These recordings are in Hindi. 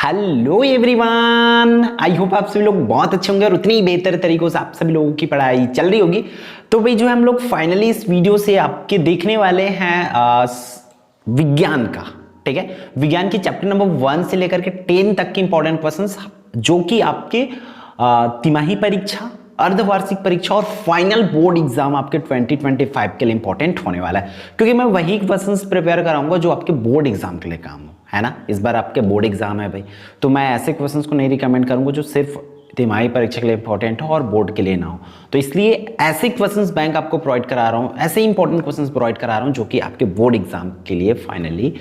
हेलो एवरीवन, आई होप आप सभी लोग बहुत अच्छे होंगे और उतनी ही बेहतर तरीकों से आप सभी लोगों की पढ़ाई चल रही होगी। तो भाई जो है हम लोग फाइनली इस वीडियो से आपके देखने वाले हैं विज्ञान का। ठीक है, विज्ञान की चैप्टर नंबर 1 से लेकर के 10 तक के इंपॉर्टेंट क्वेश्चंस जो कि आपके तिमाही परीक्षा, अर्धवार्षिक परीक्षा और फाइनल बोर्ड एग्जाम आपके 2025 के लिए इंपॉर्टेंट होने वाला है, क्योंकि मैं वही क्वेश्चंस प्रिपेयर कराऊंगा जो आपके बोर्ड एग्जाम के लिए काम हो, है ना। इस बार आपके बोर्ड एग्जाम है भाई, तो मैं ऐसे क्वेश्चंस को नहीं रिकमेंड करूंगा जो सिर्फ तिमाही परीक्षा के लिए इंपॉर्टेंट हो और बोर्ड के लिए ना हो। तो इसलिए ऐसे क्वेश्चंस बैंक आपको प्रोवाइड करा रहा हूँ, ऐसे इंपॉर्टेंट क्वेश्चंस प्रोवाइड करा रहा हूँ जो कि आपके बोर्ड एग्जाम के लिए फाइनली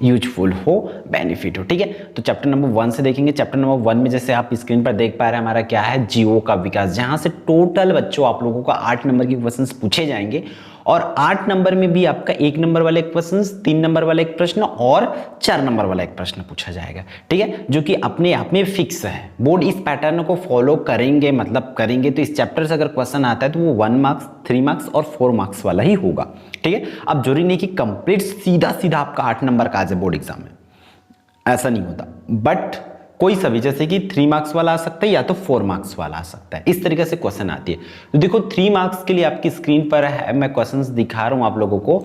यूजफुल हो, बेनिफिट हो। ठीक है, तो चैप्टर नंबर 1 से देखेंगे। चैप्टर नंबर 1 में जैसे आप स्क्रीन पर देख पा रहे हैं हमारा क्या है, जीवों का विकास, जहां से टोटल बच्चों आप लोगों का 8 नंबर के क्वेश्चंस पूछे जाएंगे और 8 नंबर में भी आपका 1 नंबर वाला एक प्रश्न, 3 नंबर वाला एक प्रश्न और 4 नंबर वाला एक प्रश्न पूछा जाएगा। ठीक है, जो कि अपने आप में फिक्स है। बोर्ड इस पैटर्न को फॉलो करेंगे, मतलब करेंगे तो इस चैप्टर से अगर क्वेश्चन आता है तो वो 1 मार्क्स, 3 मार्क्स और 4 मार्क्स वाला ही होगा। ठीक है, अब जरूरी नहीं कि कंप्लीट सीधा सीधा आपका 8 नंबर का आ जाए बोर्ड एग्जाम में, ऐसा नहीं होता। बट कोई सभी, जैसे कि 3 मार्क्स वाला आ सकता है या तो 4 मार्क्स वाला आ सकता है, इस तरीके से क्वेश्चन आती है। तो देखो 3 मार्क्स के लिए आपकी स्क्रीन पर है, मैं क्वेश्चंस दिखा रहा हूं आप लोगों को।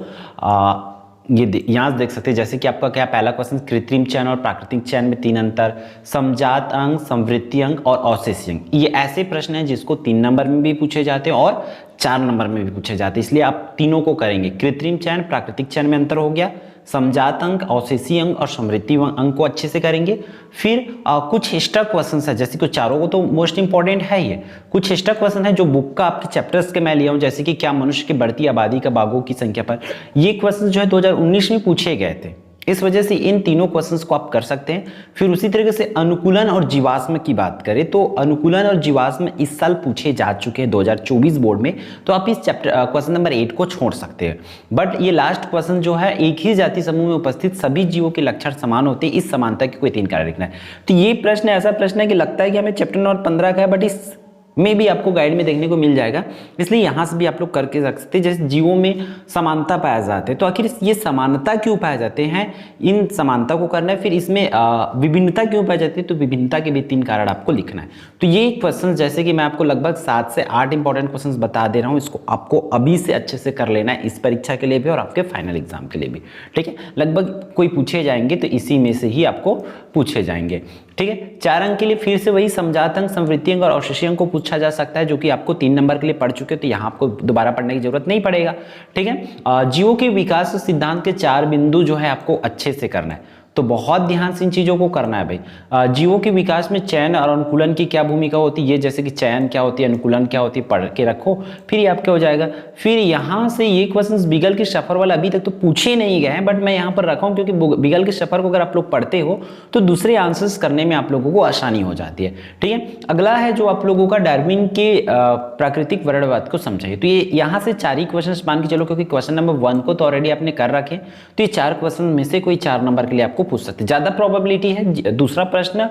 ये यहां देख सकते हैं, जैसे कि आपका क्या पहला क्वेश्चन, कृत्रिम चयन और प्राकृतिक चयन में 3 अंतर, समजात अंक, समवृद्धि अंक और अवशेषी अंक। ये ऐसे प्रश्न हैं जिसको 3 नंबर में भी पूछे जाते हैं और 4 नंबर में भी पूछे जाते हैं, इसलिए आप तीनों को करेंगे। कृत्रिम चयन, प्राकृतिक चयन में अंतर हो गया, समजात अंक, अवशेषी अंक और समवृद्धि अंक को अच्छे से करेंगे। फिर कुछ एक्स्ट्रा क्वेश्चन है, जैसे कि चारों को तो मोस्ट इंपॉर्टेंट है ये, कुछ एक्स्ट्रा क्वेश्चन है जो बुक का आपके चैप्टर्स के मैं लिया हूं, जैसे कि क्या मनुष्य की बढ़ती आबादी का बाघों की संख्या पर। ये क्वेश्चन जो है 2019 में पूछे गए थे, इस वजह से इन तीनों क्वेश्चंस को आप कर सकते हैं। फिर उसी तरीके से अनुकूलन और जीवाश्म की बात करें तो अनुकूलन और जीवाश्म इस साल पूछे जा चुके हैं 2024 बोर्ड में, तो आप इस चैप्टर क्वेश्चन नंबर 8 को छोड़ सकते हैं। बट ये लास्ट क्वेश्चन जो है, एक ही जाति समूह में उपस्थित सभी जीवों के लक्षण समान होते हैं, इस समानता के कोई 3 कारण लिखना है। तो ये प्रश्न ऐसा प्रश्न है कि लगता है कि हमें चैप्टर नंबर 15 का है, बट इस में भी आपको गाइड में देखने को मिल जाएगा, इसलिए यहां से भी आप लोग करके रख सकते हैं। जैसे जीवों में समानता पाए जाते हैं, तो आखिर ये समानता क्यों पाए जाते हैं, इन समानता को करना है। फिर इसमें विभिन्नता क्यों पाई जाती है, तो विभिन्नता के भी 3 कारण आपको लिखना है। तो ये क्वेश्चन, जैसे कि मैं आपको लगभग 7 से 8 इंपॉर्टेंट क्वेश्चन बता दे रहा हूँ, इसको आपको अभी से अच्छे से कर लेना है, इस परीक्षा के लिए भी और आपके फाइनल एग्जाम के लिए भी। ठीक है, लगभग कोई पूछे जाएंगे तो इसी में से ही आपको पूछे जाएंगे। ठीक है, 4 अंक के लिए फिर से वही समजात अंक, समवृद्धि अंक और अवशेषी अंक को पूछा जा सकता है, जो कि आपको 3 नंबर के लिए पढ़ चुके, तो यहाँ आपको दोबारा पढ़ने की जरूरत नहीं पड़ेगा। ठीक है, जीवों के विकास सिद्धांत के 4 बिंदु जो है आपको अच्छे से करना है, तो बहुत ध्यान से इन चीजों को करना है भाई। जीवों के विकास में चयन और अनुकूलन की क्या भूमिका होती है, ये जैसे कि चयन क्या होती है, अनुकूलन क्या होती है, पढ़ के रखो, फिर ये आपके हो जाएगा। फिर यहाँ से ये क्वेश्चंस बिगल के सफर वाला अभी तक तो पूछे नहीं गए हैं, बट मैं यहाँ पर रखा हूँ क्योंकि बिगल के सफर को अगर आप लोग पढ़ते हो तो दूसरे आंसर्स करने में आप लोगों को आसानी हो जाती है। ठीक है, अगला है जो आप लोगों का डार्विन के प्राकृतिक वर्णवाद को समझाइए। तो ये यहाँ से 4 ही क्वेश्चन मान के चलो, क्योंकि क्वेश्चन नंबर 1 को तो ऑलरेडी आपने कर रखे, तो ये 4 क्वेश्चन में से कोई 4 नंबर के लिए आपको पूछ सकते हैं। ज्यादा प्रोबेबिलिटी है दूसरा प्रश्न,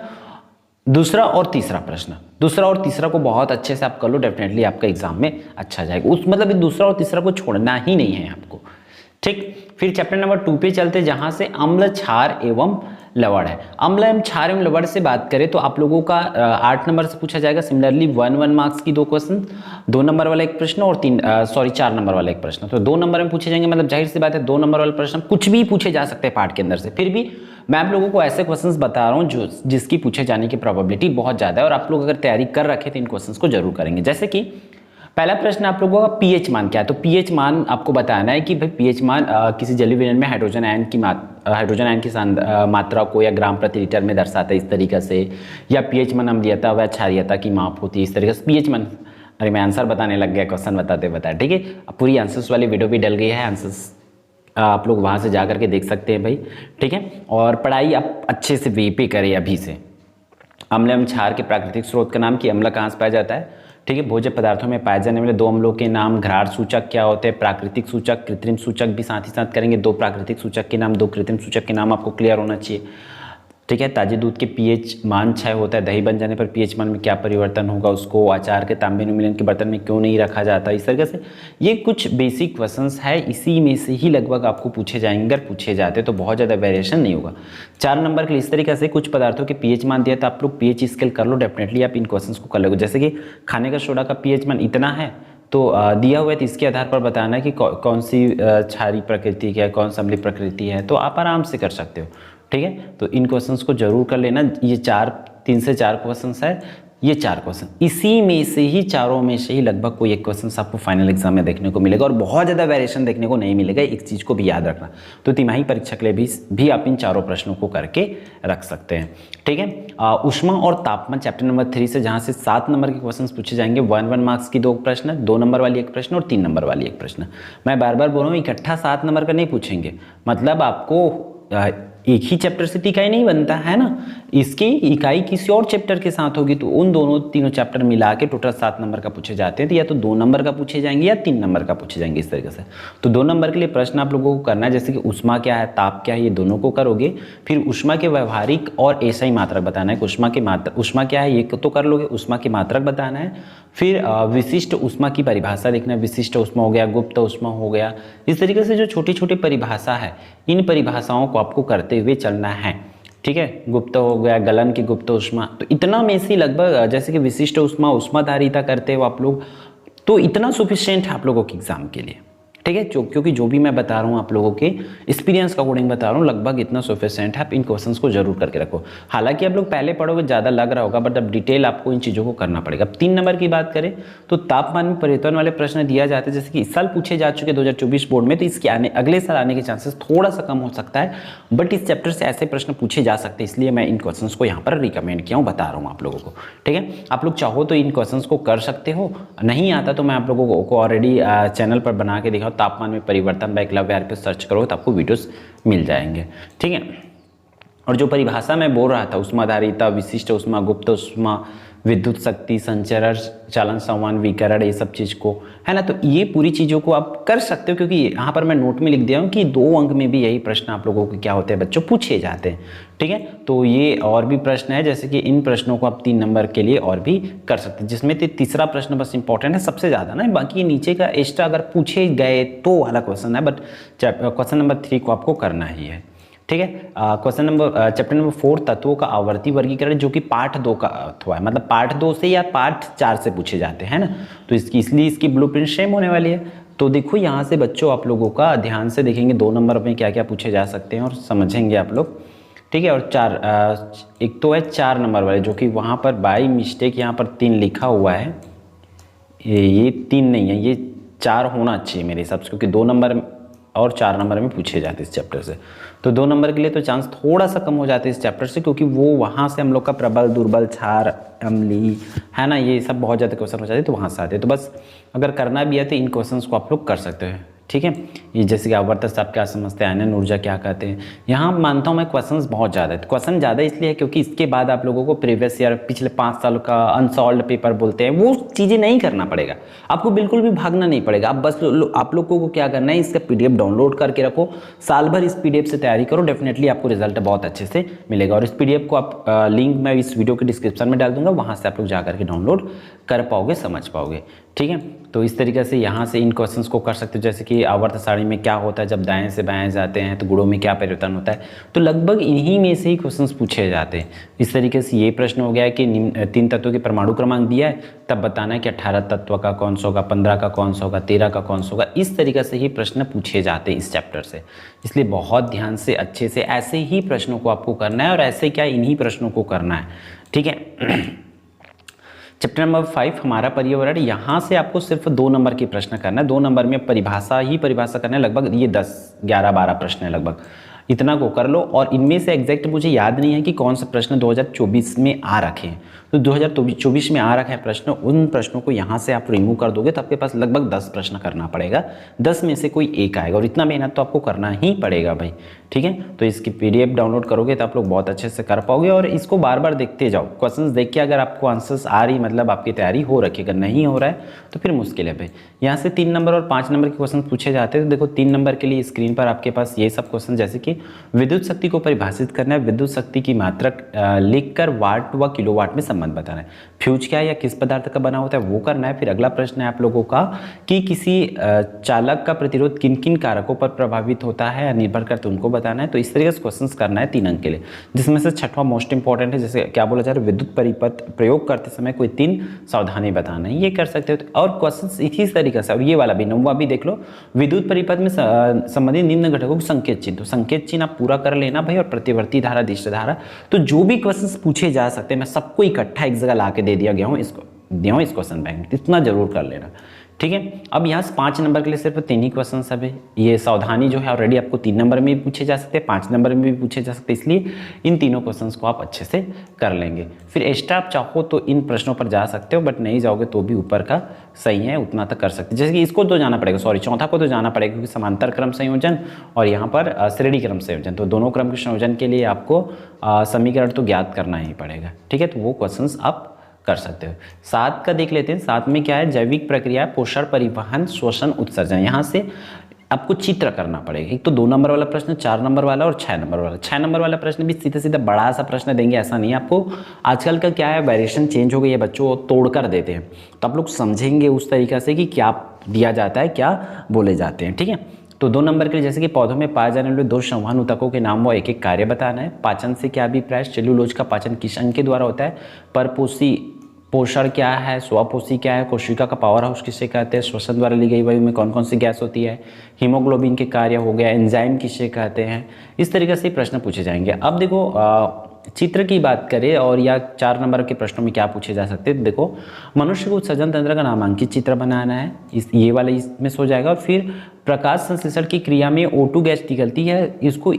दूसरा और तीसरा प्रश्न, दूसरा और तीसरा को बहुत अच्छे से आप कर लो, डेफिनेटली आपका एग्जाम में अच्छा जाएगा। उस मतलब दूसरा और तीसरा को छोड़ना ही नहीं है आपको। ठीक, फिर चैप्टर नंबर 2 पे चलते, जहां से अम्ल, क्षार एवं लवण है। अम्ल एवं क्षार एवं लवण से बात करें तो आप लोगों का 8 नंबर से पूछा जाएगा। सिमिलरली 1 मार्क्स की 2 क्वेश्चन, 2 नंबर वाला एक प्रश्न और 4 नंबर वाला एक प्रश्न, तो 2 नंबर में पूछे जाएंगे। मतलब जाहिर सी बात है 2 नंबर वाला प्रश्न कुछ भी पूछे जा सकते हैं पार्ट के अंदर से। फिर भी मैं आप लोगों को ऐसे क्वेश्चंस बता रहा हूं जो जिसकी पूछे जाने की प्रोबेबिलिटी बहुत ज्यादा है, और आप लोग अगर तैयारी कर रखे तो इन क्वेश्चंस को जरूर करेंगे। जैसे कि पहला प्रश्न आप लोगों का पीएच मान क्या है, तो पीएच मान आपको बताना है कि भाई पीएच मान किसी जलीय विलयन में हाइड्रोजन आयन की मात्रा को या ग्राम प्रति लीटर में दर्शाता है इस तरीके से, या पीएच मान अम्लीयता व क्षारीयता की माप होती है इस तरीके से। पीएच मान, अरे मैं आंसर बताने लग गया क्वेश्चन बताते बताए। ठीक है, पूरी आंसर्स वाली वीडियो भी डल गई है, आंसर्स आप लोग वहां से जा करके देख सकते हैं भाई। ठीक है, और पढ़ाई आप अच्छे से वे पे करें अभी से। अम्ल एवं क्षार के प्राकृतिक स्रोत का नाम, कि अम्ल कहाँ से पाया जाता है। ठीक है, भोज्य पदार्थों में पाए जाने वाले 2 अम्लों के नाम, घराड़ सूचक क्या होते हैं, प्राकृतिक सूचक, कृत्रिम सूचक भी साथ ही साथ करेंगे। 2 प्राकृतिक सूचक के नाम, 2 कृत्रिम सूचक के नाम आपको क्लियर होना चाहिए। ठीक है। ताजे दूध के पीएच मान 6 होता है, दही बन जाने पर पीएच मान में क्या परिवर्तन होगा, उसको अचार के तांबे मिलन के बर्तन में क्यों नहीं रखा जाता। इस तरीके से ये कुछ बेसिक क्वेश्चंस है, इसी में से ही लगभग आपको पूछे जाएंगे। अगर पूछे जाते तो बहुत ज़्यादा वेरिएशन नहीं होगा। 4 नंबर के लिए इस तरीके से कुछ पदार्थों के पीएच मान दिया तो आप लोग पीएच स्केल कर लो, डेफिनेटली आप इन क्वेश्चन को कर लोगे। जैसे कि खाने का सोडा का पीएच मान इतना है तो दिया हुआ है, तो इसके आधार पर बताना है कि कौन सी क्षारीय प्रकृति की है, कौन सा अम्लीय प्रकृति है, तो आप आराम से कर सकते हो। ठीक है, तो इन क्वेश्चंस को जरूर कर लेना। ये 3 से 4 क्वेश्चंस है, ये 4 क्वेश्चन, इसी में से ही चारों में से ही लगभग कोई एक क्वेश्चन आपको फाइनल एग्जाम में देखने को मिलेगा और बहुत ज़्यादा वेरिएशन देखने को नहीं मिलेगा। एक चीज़ को भी याद रखना, तो तिमाही परीक्षा के लिए भी आप इन चारों प्रश्नों को करके रख सकते हैं। ठीक है, ऊष्मा और तापमान चैप्टर नंबर 3 से, जहाँ से 7 नंबर के क्वेश्चन पूछे जाएंगे। 1 मार्क्स की 2 प्रश्न, 2 नंबर वाली 1 प्रश्न और 3 नंबर वाली 1 प्रश्न। मैं बार बार बोल रहा हूँ, इकट्ठा 7 नंबर का नहीं पूछेंगे, मतलब आपको एक ही चैप्टर से इकाई नहीं बनता है ना, इसकी इकाई किसी और चैप्टर के साथ होगी, तो उन तीनों चैप्टर मिला के टोटल 7 नंबर का पूछे जाते हैं। तो या तो 2 नंबर का पूछे जाएंगे या 3 नंबर का पूछे जाएंगे, इस तरीके से। तो 2 नंबर के लिए प्रश्न आप लोगों को करना है, जैसे कि ऊष्मा क्या है, ताप क्या है, ये दोनों को करोगे। फिर ऊष्मा के व्यवहारिक और एसआई मात्रक बताना है। ऊष्मा क्या है ये तो कर लोगे, ऊष्मा की मात्रक बताना है। फिर विशिष्ट ऊष्मा की परिभाषा देखना है, विशिष्ट ऊष्मा हो गया, गुप्त ऊष्मा हो गया। इस तरीके से जो छोटी छोटी परिभाषा है, इन परिभाषाओं को आपको करते हुए चलना है। ठीक है, गुप्त हो गया, गलन की गुप्त ऊष्मा, तो इतना में से लगभग, जैसे कि विशिष्ट ऊष्मा, ऊष्माधारिता करते हो आप लोग, तो इतना सफिशिएंट है आप लोगों के एग्जाम के लिए। ठीक है, क्योंकि जो भी मैं बता रहा हूँ आप लोगों के एक्सपीरियंस का अकॉर्डिंग बता रहा हूँ, लगभग इतना सफिशिएंट है। आप इन क्वेश्चंस को जरूर करके रखो। हालांकि आप लोग पहले पढ़ोगे ज़्यादा लग रहा होगा, बट अब डिटेल आपको इन चीज़ों को करना पड़ेगा। अब 3 नंबर की बात करें तो तापमान में परिवर्तन वाले प्रश्न दिया जाते हैं, जैसे कि इस साल पूछे जा चुके 2024 बोर्ड में, तो इसके अगले साल आने के चांसेस थोड़ा सा कम हो सकता है, बट इस चैप्टर से ऐसे प्रश्न पूछे जा सकते हैं, इसलिए मैं इन क्वेश्चन को यहाँ पर रिकमेंड किया हूँ, बता रहा हूँ आप लोगों को। ठीक है, आप लोग चाहो तो इन क्वेश्चन को कर सकते हो, नहीं आता तो मैं आप लोगों को ऑलरेडी चैनल पर बना के दिखाऊँ, तापमान में परिवर्तन एकलव्य पे सर्च करो तो आपको वीडियोस मिल जाएंगे। ठीक है, और जो परिभाषा मैं बोल रहा था, ऊष्माधारिता, विशिष्ट ऊष्मा, गुप्त ऊष्मा, विद्युत शक्ति, संचरण, चालन संवहन, विकिरण, ये सब चीज़ को है ना, तो ये पूरी चीज़ों को आप कर सकते हो, क्योंकि यहाँ पर मैं नोट में लिख दिया हूँ कि 2 अंक में भी यही प्रश्न आप लोगों को क्या होते हैं बच्चों, पूछे जाते हैं। ठीक है, तो ये और भी प्रश्न है, जैसे कि इन प्रश्नों को आप 3 नंबर के लिए और भी कर सकते हैं, जिसमें तीसरा प्रश्न बस इंपॉर्टेंट है सबसे ज़्यादा ना, बाकी नीचे का एक्स्ट्रा अगर पूछे गए तो वाला क्वेश्चन है, बट क्वेश्चन नंबर 3 को आपको करना ही है। ठीक है, क्वेश्चन नंबर चैप्टर नंबर 4 तत्वों का आवर्ती वर्गीकरण, जो कि पार्ट 2 का अथवा है, मतलब पार्ट 2 से या पार्ट 4 से पूछे जाते हैं ना, तो इसलिए इसकी ब्लूप्रिंट सेम होने वाली है। तो देखो यहाँ से बच्चों आप लोगों का ध्यान से देखेंगे 2 नंबर में क्या क्या पूछे जा सकते हैं और समझेंगे आप लोग। ठीक है, और 4 एक तो है 4 नंबर वाले, जो कि वहाँ पर बाई मिस्टेक यहाँ पर 3 लिखा हुआ है, ये 3 नहीं है, ये 4 होना चाहिए मेरे हिसाब से, क्योंकि 2 नंबर और 4 नंबर में पूछे जाते हैं इस चैप्टर से। तो 2 नंबर के लिए तो चांस थोड़ा सा कम हो जाते हैं इस चैप्टर से, क्योंकि वो वहाँ से हम लोग का प्रबल, दुर्बल, क्षार, अम्लीय है ना, ये सब बहुत ज़्यादा क्वेश्चन हो जाते हैं, तो वहाँ से आते हैं। तो बस अगर करना भी है तो इन क्वेश्चंस को आप लोग कर सकते हैं। ठीक है, ये जैसे कि आवर्त साहब क्या समझते हैं, आयनन ऊर्जा क्या कहते हैं, यहाँ मानता हूँ मैं क्वेश्चंस बहुत ज़्यादा है। क्वेश्चन ज़्यादा इसलिए है क्योंकि इसके बाद आप लोगों को प्रीवियस ईयर, पिछले 5 साल का अनसॉल्व्ड पेपर बोलते हैं, वो चीज़ें नहीं करना पड़ेगा, आपको बिल्कुल भी भागना नहीं पड़ेगा। आप बस आप लोगों को क्या करना है, इसका PDF डाउनलोड करके रखो, साल भर इस PDF से तैयारी करो, डेफिनेटली आपको रिजल्ट बहुत अच्छे से मिलेगा। और इस PDF को आप लिंक मैं इस वीडियो के डिस्क्रिप्शन में डाल दूंगा, वहाँ से आप लोग जा करके डाउनलोड कर पाओगे, समझ पाओगे। ठीक है, तो इस तरीके से यहाँ से इन क्वेश्चंस को कर सकते हो, जैसे कि आवर्त सारणी में क्या होता है जब दाएं से बाएं जाते हैं, तो गुणों में क्या परिवर्तन होता है, तो लगभग इन्हीं में से ही क्वेश्चंस पूछे जाते हैं। इस तरीके से ये प्रश्न हो गया है कि 3 तत्वों के परमाणु क्रमांक दिया है, तब बताना है कि 18 तत्व का कौन सा होगा, 15 का कौन सा होगा, 13 का कौन सा होगा। इस तरीके से ही प्रश्न पूछे जाते हैं इस चैप्टर से, इसलिए बहुत ध्यान से अच्छे से ऐसे ही प्रश्नों को आपको करना है, और ऐसे क्या इन्हीं प्रश्नों को करना है। ठीक है, चैप्टर नंबर 5 हमारा पर्यावरण, यहाँ से आपको सिर्फ 2 नंबर के प्रश्न करना है। 2 नंबर में परिभाषा करना है, लगभग ये 10, 11, 12 प्रश्न है, लगभग इतना को कर लो। और इनमें से एग्जैक्ट मुझे याद नहीं है कि कौन सा प्रश्न 2024 में आ रखे हैं, तो 2024 में आ रखा है प्रश्न, उन प्रश्नों को यहाँ से आप रिमूव कर दोगे तो आपके पास लगभग 10 प्रश्न करना पड़ेगा, 10 में से कोई एक आएगा, और इतना मेहनत तो आपको करना ही पड़ेगा भाई। ठीक है, तो इसकी PDF डाउनलोड करोगे तो आप लोग बहुत अच्छे से कर पाओगे, और इसको बार बार देखते जाओ, क्वेश्चंस देख के अगर आपको आंसर्स आ रही, मतलब आपकी तैयारी हो रखी, अगर नहीं हो रहा है तो फिर मुश्किल है भाई। यहाँ से 3 नंबर और 5 नंबर के क्वेश्चन पूछे जाते हैं, तो देखो 3 नंबर के लिए स्क्रीन पर आपके पास ये सब क्वेश्चन, जैसे कि विद्युत शक्ति को परिभाषित करना है, विद्युत शक्ति की मात्रक लिखकर वाट व किलोवाट में संबंध बताना है, फ्यूज क्या है या किस पदार्थ का बना होता है वो करना है। फिर अगला प्रश्न है आप लोगों का कि किसी चालक का प्रतिरोध किन किन कारकों पर प्रभावित होता है या निर्भर करता है उनको बताना है। तो इस तरीके से क्वेश्चन करना है 3 अंक के लिए, जिसमें से छठवां मोस्ट इंपॉर्टेंट है, जैसे क्या बोला जा रहा है, विद्युत परिपथ प्रयोग करते समय कोई 3 सावधानी बताना है, ये कर सकते हो। और क्वेश्चन इसी तरीके से, और ये वाला भी 9वां भी देख लो, विद्युत परिपथ में संबंधित निम्न घटकों के संकेत चिन्ह, तो संकेत चिन्ह आप पूरा कर लेना भाई, और प्रतिवर्ती धारा, दिश धारा, तो जो भी क्वेश्चन पूछे जा सकते हैं मैं सबको इकट्ठा एक जगह ला के दे दिया गया हूँ, इसको दिया हूँ इस क्वेश्चन बैंक, इतना जरूर कर लेना, ठीक है। अब यहाँ से 5 नंबर के लिए सिर्फ 3 ही क्वेश्चन सब है। ये सावधानी जो है ऑलरेडी आपको 3 नंबर में भी पूछे जा सकते हैं, 5 नंबर में भी पूछे जा सकते हैं, इसलिए इन तीनों क्वेश्चंस को आप अच्छे से कर लेंगे। फिर एक्स्ट्रा आप चाहो तो इन प्रश्नों पर जा सकते हो, बट नहीं जाओगे तो भी ऊपर का सही है, उतना तक कर सकते हैं। जैसे कि इसको तो जाना पड़ेगा, सॉरी चौथा को तो जाना पड़ेगा, क्योंकि समांतर क्रम संयोजन और यहाँ पर श्रेणी क्रम संयोजन, तो दोनों क्रम के संयोजन के लिए आपको समीकरण तो ज्ञात करना ही पड़ेगा, ठीक है। तो वो क्वेश्चन आप कर सकते हो। 7 का देख लेते हैं। 7 में क्या है, जैविक प्रक्रिया, पोषण, परिवहन, श्वसन, उत्सर्जन। यहाँ से आपको चित्र करना पड़ेगा। एक तो 2 नंबर वाला प्रश्न, 4 नंबर वाला और 6 नंबर वाला। 6 नंबर वाला प्रश्न भी सीधा सीधा बड़ा सा प्रश्न देंगे ऐसा नहीं है आपको। आजकल का क्या है, वेरिएशन चेंज हो गई है, बच्चों तोड़ कर देते हैं, तो आप लोग समझेंगे उस तरीक़े से कि क्या दिया जाता है, क्या बोले जाते हैं, ठीक है। तो 2 नंबर के लिए जैसे कि पौधों में पाए जाने वाले 2 संवहन ऊतकों के नाम व एक कार्य बताना है। पाचन से क्या अभिप्राय, सेल्यूलोज का पाचन किस अंग के द्वारा होता है, परपोषी पोषण क्या है, स्वपोषी क्या है, कोशिका का पावर हाउस किसे कहते हैं, श्वसन द्वारा ली गई वायु में कौन कौन सी गैस होती है, हीमोग्लोबिन के कार्य हो गया, एंजाइम किसे कहते हैं, इस तरीके से प्रश्न पूछे जाएंगे। अब देखो चित्र की बात करें और या 4 नंबर के प्रश्नों में क्या पूछे जा सकते हैं, देखो मनुष्य को उत्सर्जन तंत्र का नामांकित चित्र बनाना है, ये वाला इसमें सो जाएगा। और फिर प्रकाश संश्लेषण की क्रिया में O2 गैस निकलती है, इसको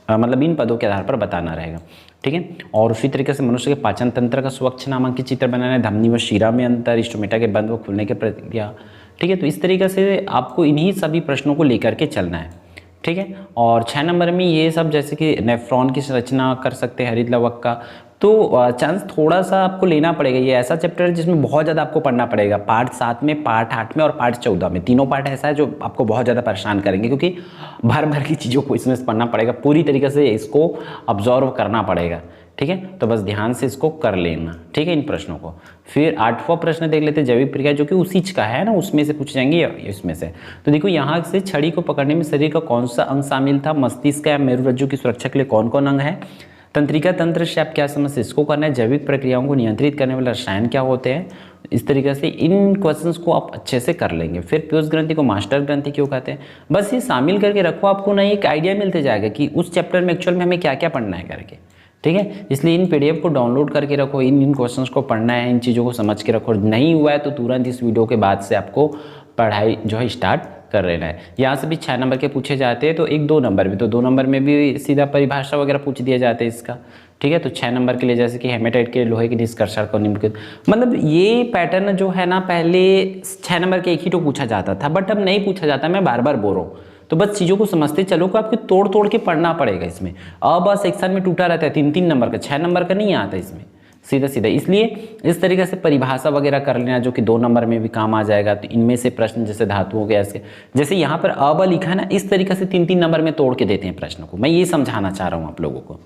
मतलब इन पदों के आधार पर बताना रहेगा, ठीक है। और उसी तरीके से मनुष्य के पाचन तंत्र का स्वच्छ नामांकित चित्र बनाना है, धमनी व शिरा में अंतर, स्टोमेटा के बंद व खुलने की प्रक्रिया, ठीक है। तो इस तरीके से आपको इन्हीं सभी प्रश्नों को लेकर के चलना है, ठीक है। और 6 नंबर में ये सब जैसे कि नेफ्रॉन की संरचना कर सकते हैं, हरित लवक का, तो चांस थोड़ा सा आपको लेना पड़ेगा। ये ऐसा चैप्टर है जिसमें बहुत ज़्यादा आपको पढ़ना पड़ेगा, पार्ट 7 में, पार्ट 8 में और पार्ट 14 में, तीनों पार्ट ऐसा है जो आपको बहुत ज़्यादा परेशान करेंगे, क्योंकि भर भर की चीज़ों को इसमें पढ़ना पड़ेगा, पूरी तरीके से इसको ऑब्जर्व करना पड़ेगा, ठीक है। तो बस ध्यान से इसको कर लेना, ठीक है, इन प्रश्नों को। फिर 8वां प्रश्न देख लेते हैं, जैविक प्रक्रिया, जो कि उसी का है ना, उसमें से पूछ जाएंगे इसमें से। तो देखो यहाँ से छड़ी को पकड़ने में शरीर का कौन सा अंग शामिल था, मस्तिष्क या मेरुरज्जु की सुरक्षा के लिए कौन कौन अंग है, तंत्रिका तंत्र से आप क्या समझते हैं, इसको करना है। जैविक प्रक्रियाओं को नियंत्रित करने वाले रसायन क्या होते हैं, इस तरीके से इन क्वेश्चंस को आप अच्छे से कर लेंगे। फिर पीयूष ग्रंथि को मास्टर ग्रंथि क्यों कहते हैं, बस ये शामिल करके रखो, आपको ना एक आइडिया मिलते जाएगा कि उस चैप्टर में एक्चुअल में हमें क्या क्या पढ़ना है करके, ठीक है। इसलिए इन PDF को डाउनलोड करके रखो, इन क्वेश्चंस को पढ़ना है, इन चीज़ों को समझ के रखो। नहीं हुआ है तो तुरंत इस वीडियो के बाद से आपको पढ़ाई जो है स्टार्ट कर लेना है। यहाँ से भी 6 नंबर के पूछे जाते हैं, तो 1-2 नंबर भी, तो 2 नंबर में भी सीधा परिभाषा वगैरह पूछ दिए जाते हैं इसका, ठीक है। तो 6 नंबर के लिए जैसे कि हेमेटाइट के लोहे के निष्कर्षण को निम्नलिखित, मतलब ये पैटर्न जो है ना, पहले 6 नंबर के एक ही तो पूछा जाता था, बट अब नहीं पूछा जाता, मैं बार बार बोल रहा हूँ। तो बस चीज़ों को समझते चलो कि आपको तोड़ तोड़ के पढ़ना पड़ेगा इसमें। अब सेक्शन में टूटा रहता है 3-3 नंबर का, 6 नंबर का नहीं आता इसमें सीधा सीधा, इसलिए इस तरीके से परिभाषा वगैरह कर लेना, जो कि 2 नंबर में भी काम आ जाएगा। तो इनमें से प्रश्न जैसे धातुओं के ऐसे, जैसे यहाँ पर अब लिखा है ना, इस तरीके से 3-3 नंबर में तोड़ के देते हैं प्रश्न को। मैं ये समझाना चाह रहा हूँ आप लोगों को,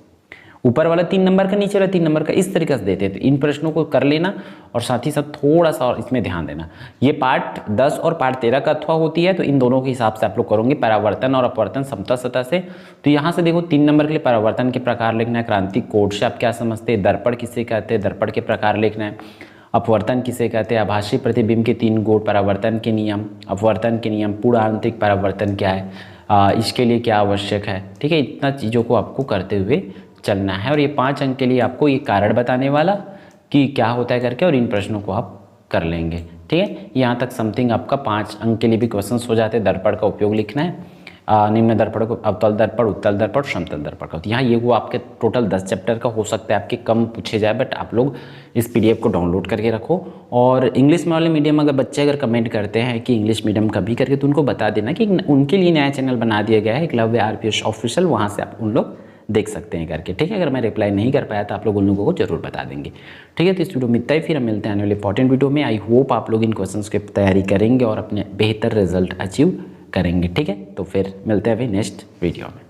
ऊपर वाला 3 नंबर का, नीचे वाला 3 नंबर का, इस तरीके से देते हैं। तो इन प्रश्नों को कर लेना और साथ ही साथ थोड़ा सा और इसमें ध्यान देना। ये पार्ट 10 और पार्ट 13 का अथवा होती है, तो इन दोनों के हिसाब से आप लोग करोगे। परावर्तन और अपवर्तन समतल सतह से, तो यहाँ से देखो 3 नंबर के लिए परावर्तन के प्रकार लिखना है। क्रांतिक कोड से आप क्या समझते हैं, दर्पण किसे कहते हैं, दर्पण के प्रकार लिखना है। अपवर्तन किसे कहते हैं, आभासी प्रतिबिंब के 3 गुण, परावर्तन के नियम, अपवर्तन के नियम, पूर्ण आंतरिक परावर्तन क्या है, इसके लिए क्या आवश्यक है, ठीक है। इतना चीज़ों को आपको करते हुए चलना है। और ये 5 अंक के लिए आपको ये कारण बताने वाला कि क्या होता है करके, और इन प्रश्नों को आप कर लेंगे, ठीक है। यहाँ तक समथिंग आपका 5 अंक के लिए भी क्वेश्चंस हो जाते हैं। दर्पण का उपयोग लिखना है, निम्न दर्पण को अवतल दर्पण, उत्तल दर्पण, समतल दर्पण का। तो यहाँ ये वो आपके टोटल 10 चैप्टर का हो सकता है, आपके कम पूछे जाए, बट आप लोग इस PDF को डाउनलोड करके रखो। और इंग्लिश वाले मीडियम अगर बच्चे अगर कमेंट करते हैं कि इंग्लिश मीडियम कभी करके, तो उनको बता देना कि उनके लिए नया चैनल बना दिया गया है एकलव्य RPS ऑफिशियल, वहाँ से आप उन लोग देख सकते हैं करके, ठीक है। अगर मैं रिप्लाई नहीं कर पाया तो आप लोग उन लोगों को जरूर बता देंगे, ठीक है। तो इस वीडियो में इतना ही, फिर हम मिलते हैं आने वाले इंपॉर्टेंट वीडियो में। आई होप आप लोग इन क्वेश्चंस की तैयारी करेंगे और अपने बेहतर रिजल्ट अचीव करेंगे, ठीक है। तो फिर मिलते हैं अभी नेक्स्ट वीडियो में।